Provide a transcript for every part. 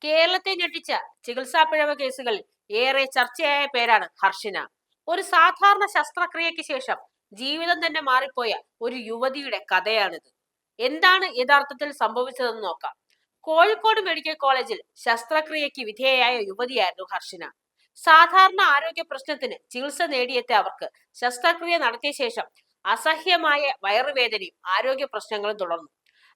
കേരളത്തെ ഞെട്ടിച്ച ചികിത്സാ പിഴവ് കേസുകളിൽ ഏറെ ചർച്ചയായ പേരാണ് ഹർഷിന. ഒരു സാധാരണ ശസ്ത്രക്രിയയ്ക്ക് ശേഷം ജീവിതം തന്നെ മാറിപ്പോയ ഒരു യുവതിയുടെ കഥയാണിത്. എന്താണ് യഥാർത്ഥത്തിൽ സംഭവിച്ചതെന്ന് നോക്കാം. കോഴിക്കോട് മെഡിക്കൽ കോളേജിൽ ശസ്ത്രക്രിയയ്ക്ക് വിധേയയായ യുവതിയായിരുന്നു ഹർഷിന. സാധാരണ ആരോഗ്യ പ്രശ്നത്തിന് ചികിത്സ നേടിയെത്തിയ അവർക്ക് ശസ്ത്രക്രിയ നടത്തിയ ശേഷം അസഹ്യമായ വയറുവേദനയും ആരോഗ്യ പ്രശ്നങ്ങളും തുടർന്നു.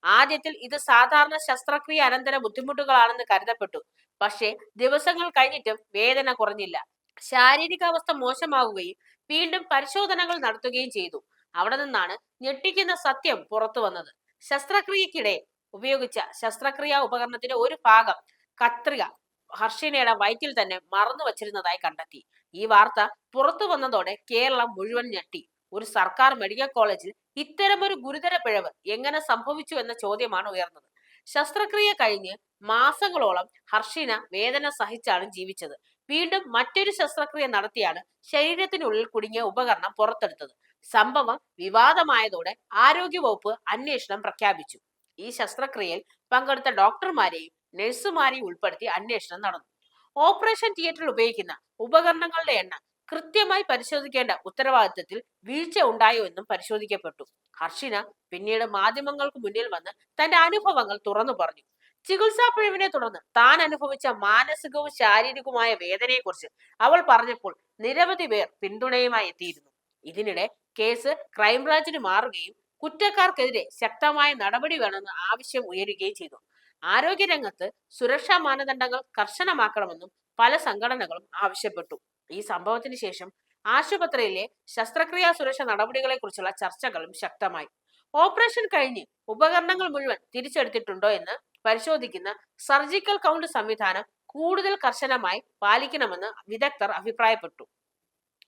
ആദ്യത്തിൽ ഇത് സാധാരണ ശസ്ത്രക്രിയ അനന്തര ബുദ്ധിമുട്ടുകളാണെന്ന് കരുതപ്പെട്ടു. പക്ഷേ ദിവസങ്ങൾ കഴിഞ്ഞിട്ടും വേദന കുറഞ്ഞില്ല. ശാരീരികാവസ്ഥ മോശമാവുകയും വീണ്ടും പരിശോധനകൾ നടത്തുകയും ചെയ്തു. അവിടെ നിന്നാണ് ഞെട്ടിക്കുന്ന സത്യം പുറത്തു വന്നത്. ശസ്ത്രക്രിയക്കിടെ ഉപയോഗിച്ച ശസ്ത്രക്രിയാ ഉപകരണത്തിന്റെ ഒരു ഭാഗം കത്രിക ഹർഷിനയുടെ വയറ്റിൽ തന്നെ മറന്നു വച്ചിരുന്നതായി കണ്ടെത്തി. ഈ വാർത്ത പുറത്തു വന്നതോടെ കേരളം മുഴുവൻ ഞെട്ടി. ഒരു സർക്കാർ മെഡിക്കൽ കോളേജിൽ ഇത്തരമൊരു ഗുരുതര പിഴവ് എങ്ങനെ സംഭവിച്ചു എന്ന ചോദ്യമാണ് ഉയർന്നത്. ശസ്ത്രക്രിയ കഴിഞ്ഞ് മാസങ്ങളോളം ഹർഷിന വേദന സഹിച്ചാണ് ജീവിച്ചത്. വീണ്ടും മറ്റൊരു ശസ്ത്രക്രിയ നടത്തിയാണ് ശരീരത്തിനുള്ളിൽ കുടുങ്ങിയ ഉപകരണം പുറത്തെടുത്തത്. സംഭവം വിവാദമായതോടെ ആരോഗ്യവകുപ്പ് അന്വേഷണം പ്രഖ്യാപിച്ചു. ഈ ശസ്ത്രക്രിയയിൽ പങ്കെടുത്ത ഡോക്ടർമാരെയും നഴ്സുമാരെയും ഉൾപ്പെടുത്തി അന്വേഷണം നടന്നു. ഓപ്പറേഷൻ തിയേറ്ററിൽ ഉപയോഗിക്കുന്ന ഉപകരണങ്ങളുടെ എണ്ണം കൃത്യമായി പരിശോധിക്കേണ്ട ഉത്തരവാദിത്തത്തിൽ വീഴ്ച ഉണ്ടായോ എന്നും പരിശോധിക്കപ്പെട്ടു. ഹർഷിന പിന്നീട് മാധ്യമങ്ങൾക്ക് മുന്നിൽ വന്ന് തന്റെ അനുഭവങ്ങൾ തുറന്നു പറഞ്ഞു. ചികിത്സാ പിഴവിനെ തുടർന്ന് താൻ അനുഭവിച്ച മാനസികവും ശാരീരികവുമായ വേദനയെക്കുറിച്ച് അവൾ പറഞ്ഞപ്പോൾ നിരവധി പേർ പിന്തുണയുമായി എത്തിയിരുന്നു. ഇതിനിടെ കേസ് ക്രൈംബ്രാഞ്ചിന് മാറുകയും കുറ്റക്കാർക്കെതിരെ ശക്തമായ നടപടി വേണമെന്ന് ആവശ്യം ഉയരുകയും ചെയ്തു. ആരോഗ്യരംഗത്ത് സുരക്ഷാ മാനദണ്ഡങ്ങൾ കർശനമാക്കണമെന്നും പല സംഘടനകളും ആവശ്യപ്പെട്ടു. ഈ സംഭവത്തിന് ശേഷം ആശുപത്രിയിലെ ശസ്ത്രക്രിയാ സുരക്ഷ നടപടികളെ കുറിച്ചുള്ള ചർച്ചകളും ശക്തമായി. ഓപ്പറേഷൻ കഴിഞ്ഞ് ഉപകരണങ്ങൾ മുഴുവൻ തിരിച്ചെടുത്തിട്ടുണ്ടോ എന്ന് പരിശോധിക്കുന്ന സർജിക്കൽ കൗണ്ട് സംവിധാനം കൂടുതൽ കർശനമായി പാലിക്കണമെന്ന് വിദഗ്ധർ അഭിപ്രായപ്പെട്ടു.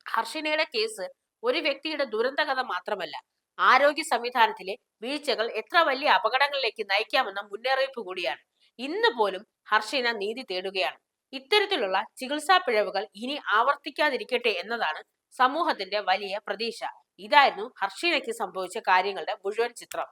ഹർഷിനയുടെ കേസ് ഒരു വ്യക്തിയുടെ ദുരന്തകഥ മാത്രമല്ല, ആരോഗ്യ സംവിധാനത്തിലെ വീഴ്ചകൾ എത്ര വലിയ അപകടങ്ങളിലേക്ക് നയിക്കാമെന്ന മുന്നറിയിപ്പ് കൂടിയാണ്. ഇന്ന് പോലും ഹർഷിന നീതി തേടുകയാണ്. ഇത്തരത്തിലുള്ള ചികിത്സാ പിഴവുകൾ ഇനി ആവർത്തിക്കാതിരിക്കട്ടെ എന്നതാണ് സമൂഹത്തിന്റെ വലിയ പ്രതീക്ഷ. ഇതായിരുന്നു ഹർഷിനയ്ക്ക് സംഭവിച്ച കാര്യങ്ങളുടെ മുഴുവൻ ചിത്രം.